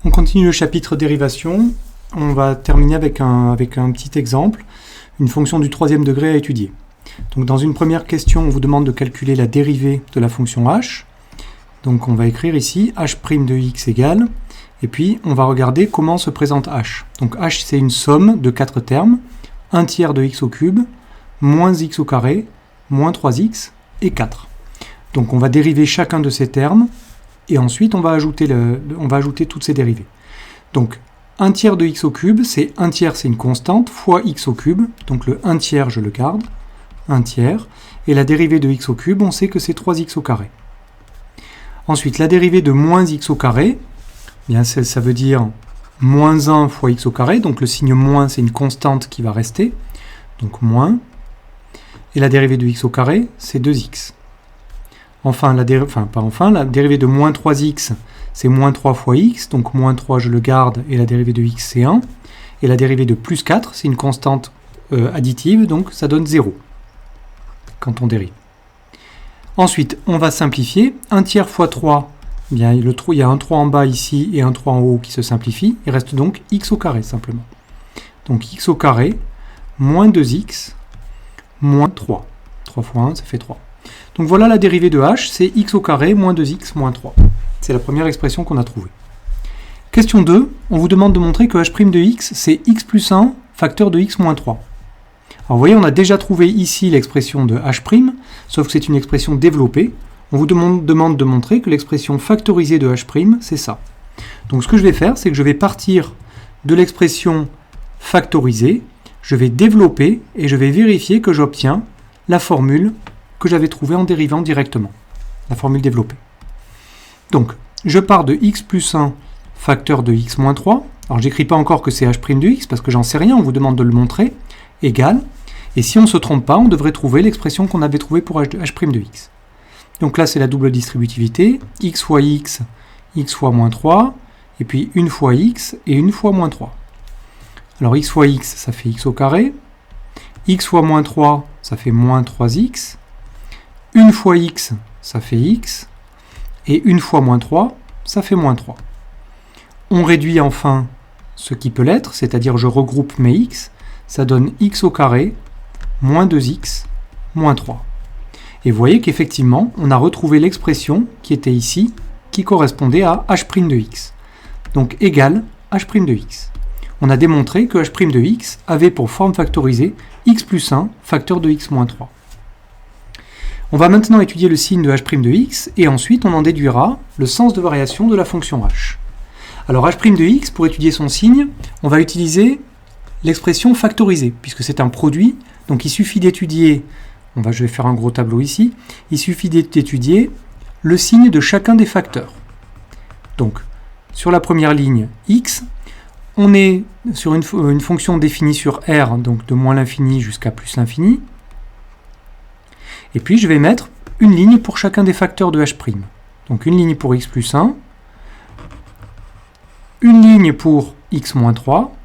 On continue le chapitre dérivation. On va terminer avec un petit exemple, une fonction du troisième degré à étudier. Donc dans une première question, on vous demande de calculer la dérivée de la fonction h. Donc on va écrire ici h' de x égale, et puis on va regarder comment se présente h. Donc h, c'est une somme de 4 termes, 1 tiers de x au cube, moins x au carré, moins 3x et 4. Donc on va dériver chacun de ces termes, et ensuite on va ajouter toutes ces dérivées. Donc 1 tiers de x au cube, c'est 1 tiers, c'est une constante, fois x au cube, donc le 1 tiers je le garde, 1 tiers, et la dérivée de x au cube, on sait que c'est 3x au carré. Ensuite, la dérivée de moins x au carré, eh bien ça veut dire moins 1 fois x au carré, donc le signe moins, c'est une constante qui va rester, donc moins, et la dérivée de x au carré, c'est 2x. Enfin, la dérivée de moins 3x, c'est moins 3 fois x, donc moins 3 je le garde, et la dérivée de x c'est 1. Et la dérivée de plus 4, c'est une constante additive, donc ça donne 0, quand on dérive. Ensuite, on va simplifier. 1 tiers fois 3, eh bien, il y a un 3 en bas ici, et un 3 en haut qui se simplifie. Il reste donc x au carré, simplement. Donc x au carré, moins 2x, moins 3. 3 fois 1, ça fait 3. Donc voilà la dérivée de h, c'est x au carré moins 2x moins 3. C'est la première expression qu'on a trouvée. Question 2, on vous demande de montrer que h' de x, c'est x plus 1 facteur de x moins 3. Alors vous voyez, on a déjà trouvé ici l'expression de h', sauf que c'est une expression développée. On vous demande de montrer que l'expression factorisée de h', c'est ça. Donc ce que je vais faire, c'est que je vais partir de l'expression factorisée, je vais développer et je vais vérifier que j'obtiens la formule que j'avais trouvée en dérivant directement, la formule développée. Donc, je pars de x plus 1 facteur de x moins 3. Alors, j'écris pas encore que c'est h' de x, parce que j'en sais rien, on vous demande de le montrer, égale. Et si on ne se trompe pas, on devrait trouver l'expression qu'on avait trouvée pour h' de x. Donc là, c'est la double distributivité, x fois x fois moins 3, et puis 1 fois x et 1 fois moins 3. Alors, x fois x, ça fait x au carré. X fois moins 3, ça fait moins 3x. 1 fois x, ça fait x. Et 1 fois moins 3, ça fait moins 3. On réduit enfin ce qui peut l'être, c'est-à-dire je regroupe mes x, ça donne x au carré, moins 2x, moins 3. Et vous voyez qu'effectivement, on a retrouvé l'expression qui était ici, qui correspondait à h' de x. Donc égale h' de x. On a démontré que h' de x avait pour forme factorisée x plus 1 facteur de x moins 3. On va maintenant étudier le signe de h' de x, et ensuite on en déduira le sens de variation de la fonction h. Alors h' de x, pour étudier son signe, on va utiliser l'expression factorisée, puisque c'est un produit, donc il suffit d'étudier, je vais faire un gros tableau ici, il suffit d'étudier le signe de chacun des facteurs. Donc, sur la première ligne x, on est sur une fonction définie sur R, donc de moins l'infini jusqu'à plus l'infini. Et puis je vais mettre une ligne pour chacun des facteurs de h'. Donc une ligne pour x plus 1, une ligne pour x moins 3,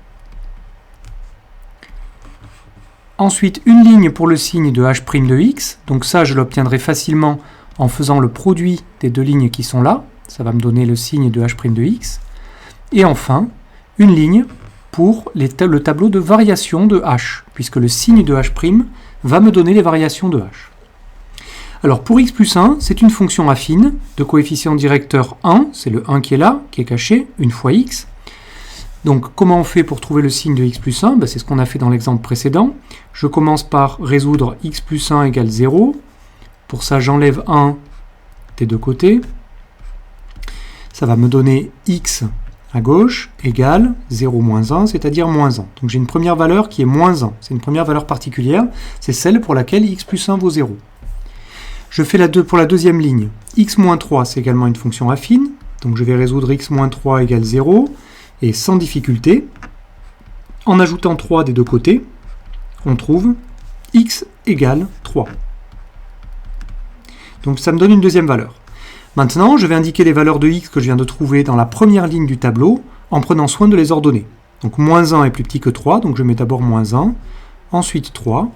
ensuite une ligne pour le signe de h' de x, donc ça je l'obtiendrai facilement en faisant le produit des deux lignes qui sont là, ça va me donner le signe de h' de x, et enfin une ligne pour le tableau de variation de h, puisque le signe de h' va me donner les variations de h. Alors pour x plus 1, c'est une fonction affine de coefficient directeur 1, c'est le 1 qui est là, qui est caché, 1 fois x. Donc comment on fait pour trouver le signe de x plus 1 ? C'est ce qu'on a fait dans l'exemple précédent. Je commence par résoudre x plus 1 égale 0. Pour ça, j'enlève 1 des deux côtés. Ça va me donner x à gauche égale 0 moins 1, c'est-à-dire moins 1. Donc j'ai une première valeur qui est moins 1. C'est une première valeur particulière, c'est celle pour laquelle x plus 1 vaut 0. Je fais pour la deuxième ligne. X moins 3, c'est également une fonction affine. Donc je vais résoudre x moins 3 égale 0. Et sans difficulté, en ajoutant 3 des deux côtés, on trouve x égale 3. Donc ça me donne une deuxième valeur. Maintenant, je vais indiquer les valeurs de x que je viens de trouver dans la première ligne du tableau en prenant soin de les ordonner. Donc moins 1 est plus petit que 3, donc je mets d'abord moins 1, ensuite 3,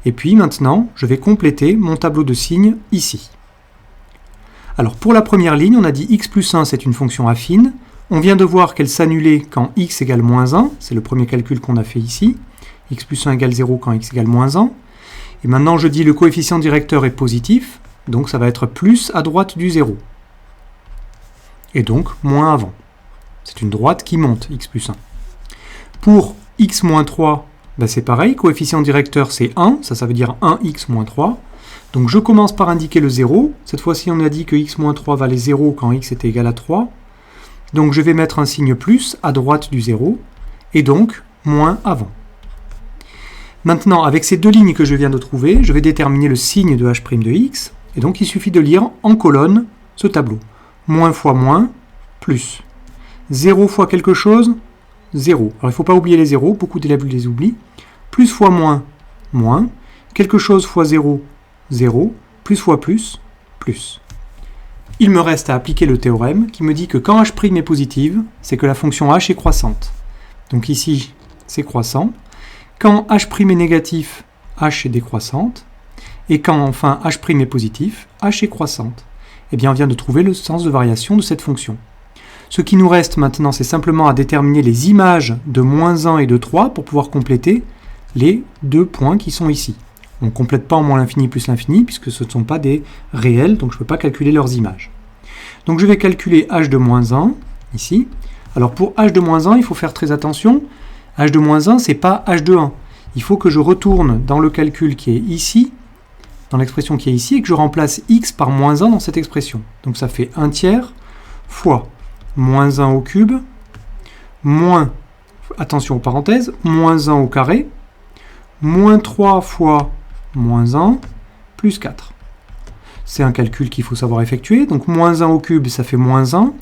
et puis maintenant, je vais compléter mon tableau de signes ici. Alors pour la première ligne, on a dit x plus 1, c'est une fonction affine. On vient de voir qu'elle s'annulait quand x égale moins 1, c'est le premier calcul qu'on a fait ici, x plus 1 égale 0 quand x égale moins 1, et maintenant je dis le coefficient directeur est positif, donc ça va être plus à droite du 0, et donc moins avant. C'est une droite qui monte, x plus 1. Pour x moins 3, ben c'est pareil, coefficient directeur c'est 1, ça veut dire 1x moins 3, donc je commence par indiquer le 0, cette fois-ci on a dit que x moins 3 valait 0 quand x était égal à 3, donc je vais mettre un signe plus à droite du 0, et donc moins avant. Maintenant, avec ces deux lignes que je viens de trouver, je vais déterminer le signe de h' de x, et donc il suffit de lire en colonne ce tableau. Moins fois moins, plus. 0 fois quelque chose, 0. Alors il ne faut pas oublier les 0, beaucoup d'élèves les oublient. Plus fois moins, moins. Quelque chose fois 0, 0. Plus fois plus, plus. Il me reste à appliquer le théorème qui me dit que quand h' est positive, c'est que la fonction h est croissante. Donc ici, c'est croissant. Quand h' est négatif, h est décroissante. Et quand enfin h' est positif, h est croissante. Eh bien, on vient de trouver le sens de variation de cette fonction. Ce qui nous reste maintenant, c'est simplement à déterminer les images de moins 1 et de 3 pour pouvoir compléter les deux points qui sont ici. On ne complète pas en moins l'infini plus l'infini, puisque ce ne sont pas des réels, donc je ne peux pas calculer leurs images. Donc je vais calculer h de moins 1, ici. Alors pour h de moins 1, il faut faire très attention. h de moins 1, ce n'est pas h de 1. Il faut que je retourne dans le calcul qui est ici, dans l'expression qui est ici, et que je remplace x par moins 1 dans cette expression. Donc ça fait 1 tiers fois moins 1 au cube, moins, attention aux parenthèses, moins 1 au carré, moins 3 fois moins 1, plus 4. C'est un calcul qu'il faut savoir effectuer. Donc moins 1 au cube, ça fait moins 1.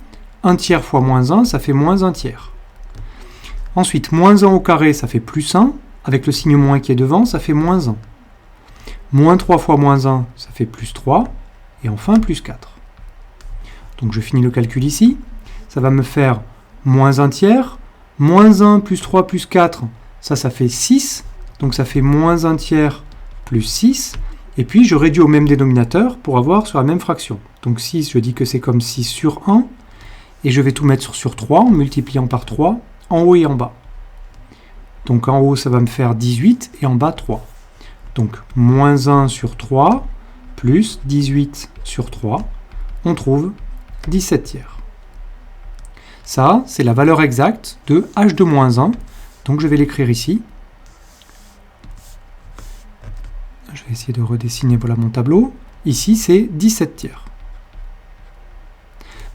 1 tiers fois moins 1, ça fait moins 1 tiers. Ensuite, moins 1 au carré, ça fait plus 1. Avec le signe moins qui est devant, ça fait moins 1. Moins 3 fois moins 1, ça fait plus 3. Et enfin, plus 4. Donc je finis le calcul ici. Ça va me faire moins 1 tiers. Moins 1 plus 3 plus 4, ça fait 6. Donc ça fait moins 1 tiers plus 6. Et puis je réduis au même dénominateur pour avoir sur la même fraction. Donc 6, je dis que c'est comme 6 sur 1. Et je vais tout mettre sur 3 en multipliant par 3, en haut et en bas. Donc en haut, ça va me faire 18 et en bas 3. Donc moins 1 sur 3 plus 18 sur 3, on trouve 17 tiers. Ça, c'est la valeur exacte de h de moins 1. Donc je vais l'écrire ici. Je vais essayer de redessiner voilà mon tableau. Ici, c'est 17 tiers.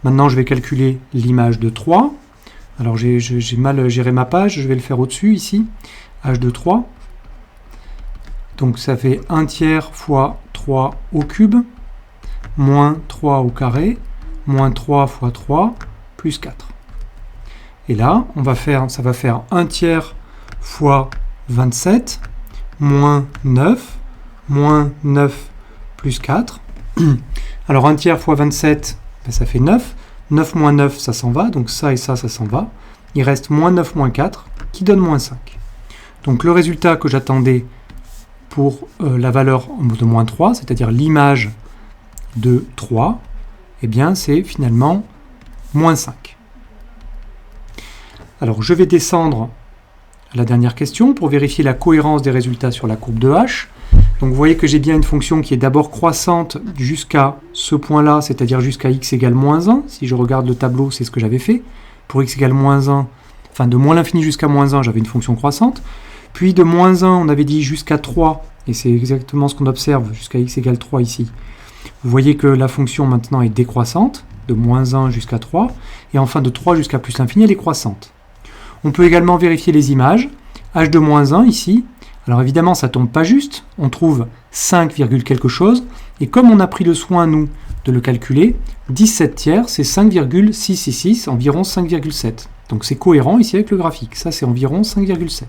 Maintenant, je vais calculer l'image de 3. Alors, j'ai mal géré ma page. Je vais le faire au-dessus, ici. h de 3. Donc, ça fait 1 tiers fois 3 au cube, moins 3 au carré, moins 3 fois 3, plus 4. Et là, ça va faire 1 tiers fois 27, moins 9, moins 9 plus 4. Alors 1 tiers fois 27, ben ça fait 9. 9 moins 9, ça s'en va. Donc ça et ça s'en va. Il reste moins 9 moins 4, qui donne moins 5. Donc le résultat que j'attendais pour la valeur de moins 3, c'est-à-dire l'image de 3, eh bien c'est finalement moins 5. Alors je vais descendre à la dernière question pour vérifier la cohérence des résultats sur la courbe de h. Donc vous voyez que j'ai bien une fonction qui est d'abord croissante jusqu'à ce point-là, c'est-à-dire jusqu'à x égale moins 1. Si je regarde le tableau, c'est ce que j'avais fait. Pour x égale moins 1, enfin de moins l'infini jusqu'à moins 1, j'avais une fonction croissante. Puis de moins 1, on avait dit jusqu'à 3, et c'est exactement ce qu'on observe jusqu'à x égale 3 ici. Vous voyez que la fonction maintenant est décroissante, de moins 1 jusqu'à 3, et enfin de 3 jusqu'à plus l'infini, elle est croissante. On peut également vérifier les images. h de moins 1 ici, alors évidemment ça tombe pas juste, on trouve 5, quelque chose, et comme on a pris le soin, nous, de le calculer, 17 tiers, c'est 5,666, environ 5,7. Donc c'est cohérent ici avec le graphique, ça c'est environ 5,7.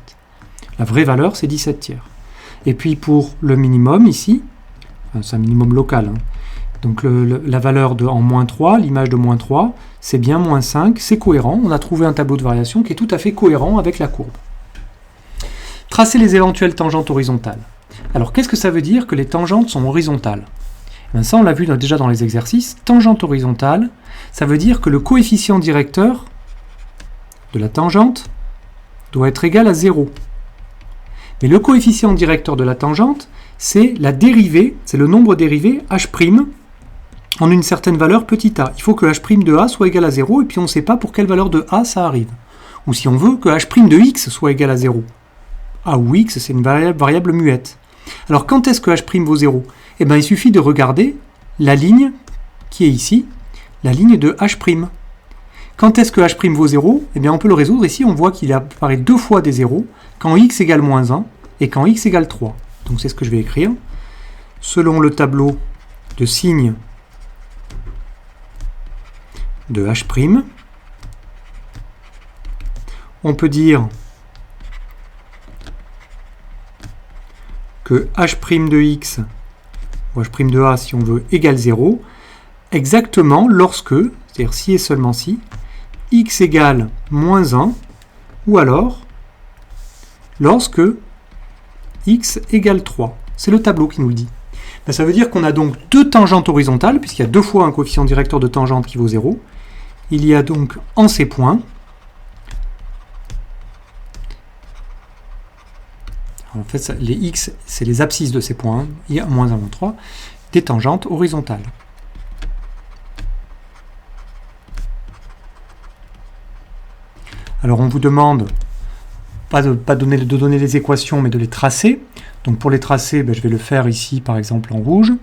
La vraie valeur c'est 17 tiers. Et puis pour le minimum ici, c'est un minimum local, hein. Donc la valeur en moins 3, l'image de moins 3, c'est bien moins 5, c'est cohérent, on a trouvé un tableau de variation qui est tout à fait cohérent avec la courbe. Tracer les éventuelles tangentes horizontales. Alors qu'est-ce que ça veut dire que les tangentes sont horizontales? Ben ça on l'a vu déjà dans les exercices. Tangente horizontale, ça veut dire que le coefficient directeur de la tangente doit être égal à 0. Mais le coefficient directeur de la tangente, c'est la dérivée, c'est le nombre dérivé h' en une certaine valeur petit a. Il faut que h' de a soit égal à 0, et puis on ne sait pas pour quelle valeur de a ça arrive. Ou si on veut que h' de x soit égal à 0. A ou x, c'est une variable muette. Alors quand est-ce que h' vaut 0 ? Eh bien il suffit de regarder la ligne qui est ici, la ligne de h'. Quand est-ce que h' vaut 0 ? Eh bien on peut le résoudre. Ici on voit qu'il apparaît deux fois des zéros, quand x égale moins 1 et quand x égale 3. Donc c'est ce que je vais écrire. Selon le tableau de signes de h', on peut dire que h' de x, ou h' de a si on veut, égale 0, exactement lorsque, c'est-à-dire si et seulement si, x égale moins 1, ou alors lorsque x égale 3. C'est le tableau qui nous le dit. Ben, ça veut dire qu'on a donc deux tangentes horizontales, puisqu'il y a deux fois un coefficient directeur de tangente qui vaut 0. Il y a donc en ces points, en fait les x, c'est les abscisses de ces points, il y a moins 1, moins 3, des tangentes horizontales. Alors on vous demande pas de donner les équations, mais de les tracer. Donc pour les tracer, ben, je vais le faire ici par exemple en rouge.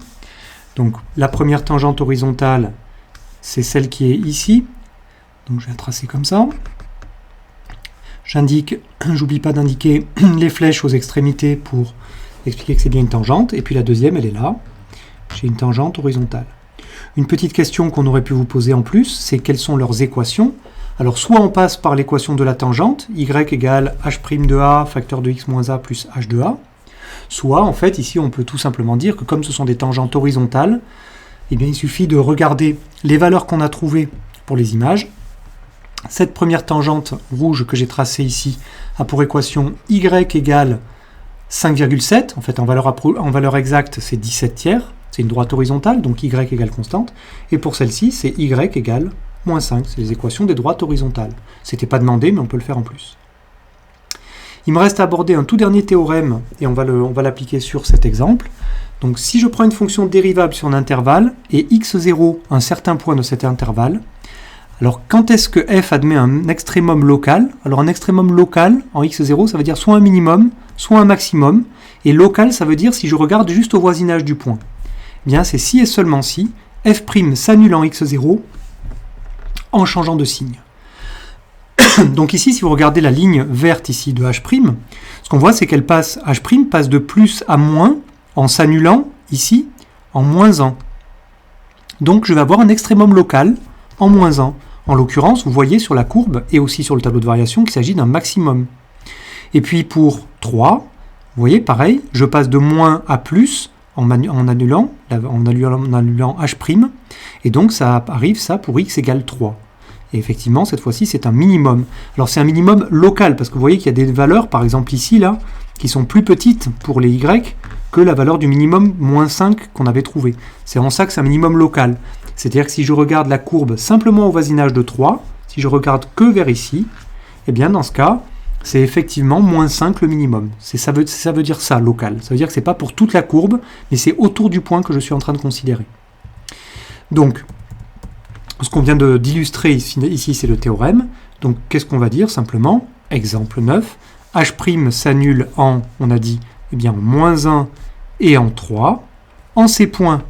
Donc la première tangente horizontale, c'est celle qui est ici. Donc je vais la tracer comme ça. J'oublie pas d'indiquer les flèches aux extrémités pour expliquer que c'est bien une tangente. Et puis la deuxième, elle est là. J'ai une tangente horizontale. Une petite question qu'on aurait pu vous poser en plus, c'est quelles sont leurs équations. Alors soit on passe par l'équation de la tangente, y égale h' de a, facteur de x moins a plus h de a. Soit en fait ici on peut tout simplement dire que comme ce sont des tangentes horizontales, eh bien, il suffit de regarder les valeurs qu'on a trouvées pour les images. Cette première tangente rouge que j'ai tracée ici a pour équation y égale 5,7. En fait, en valeur exacte, c'est 17 tiers. C'est une droite horizontale, donc y égale constante. Et pour celle-ci, c'est y égale moins 5. C'est les équations des droites horizontales. C'était pas demandé, mais on peut le faire en plus. Il me reste à aborder un tout dernier théorème, et on va l'appliquer sur cet exemple. Donc si je prends une fonction dérivable sur un intervalle, et x0 un certain point de cet intervalle, alors quand est-ce que f admet un extrémum local? Alors un extrémum local, en x0, ça veut dire soit un minimum, soit un maximum, et local, ça veut dire si je regarde juste au voisinage du point. Eh bien c'est si et seulement si, f' s'annule en x0 en changeant de signe. Donc ici, si vous regardez la ligne verte ici de h', ce qu'on voit c'est qu'elle passe, h' passe de plus à moins en s'annulant ici en moins 1. Donc je vais avoir un extrémum local en moins 1. En l'occurrence, vous voyez sur la courbe et aussi sur le tableau de variation qu'il s'agit d'un maximum. Et puis pour 3, vous voyez pareil, je passe de moins à plus en annulant h', et donc ça arrive ça pour x égale 3. Et effectivement, cette fois-ci, c'est un minimum. Alors c'est un minimum local, parce que vous voyez qu'il y a des valeurs, par exemple ici, là, qui sont plus petites pour les y que la valeur du minimum moins 5 qu'on avait trouvé. C'est en ça que c'est un minimum local. C'est-à-dire que si je regarde la courbe simplement au voisinage de 3, si je regarde que vers ici, eh bien dans ce cas, c'est effectivement moins 5 le minimum. Ça veut dire ça, local. Ça veut dire que ce n'est pas pour toute la courbe, mais c'est autour du point que je suis en train de considérer. Donc, ce qu'on vient d'illustrer ici, c'est le théorème. Donc, qu'est-ce qu'on va dire simplement? Exemple 9. H' s'annule en, on a dit, eh bien, en moins 1 et en 3. En ces points,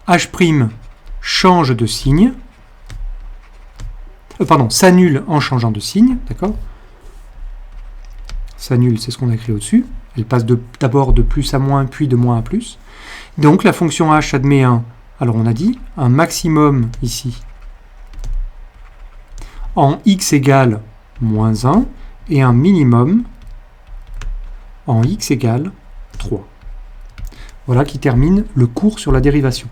H' change de signe. S'annule en changeant de signe, d'accord? S'annule, c'est ce qu'on a écrit au-dessus. Elle passe d'abord de plus à moins, puis de moins à plus. Donc, la fonction h admet alors on a dit, un maximum ici, en x égale moins 1, et un minimum en x égale 3. Voilà qui termine le cours sur la dérivation.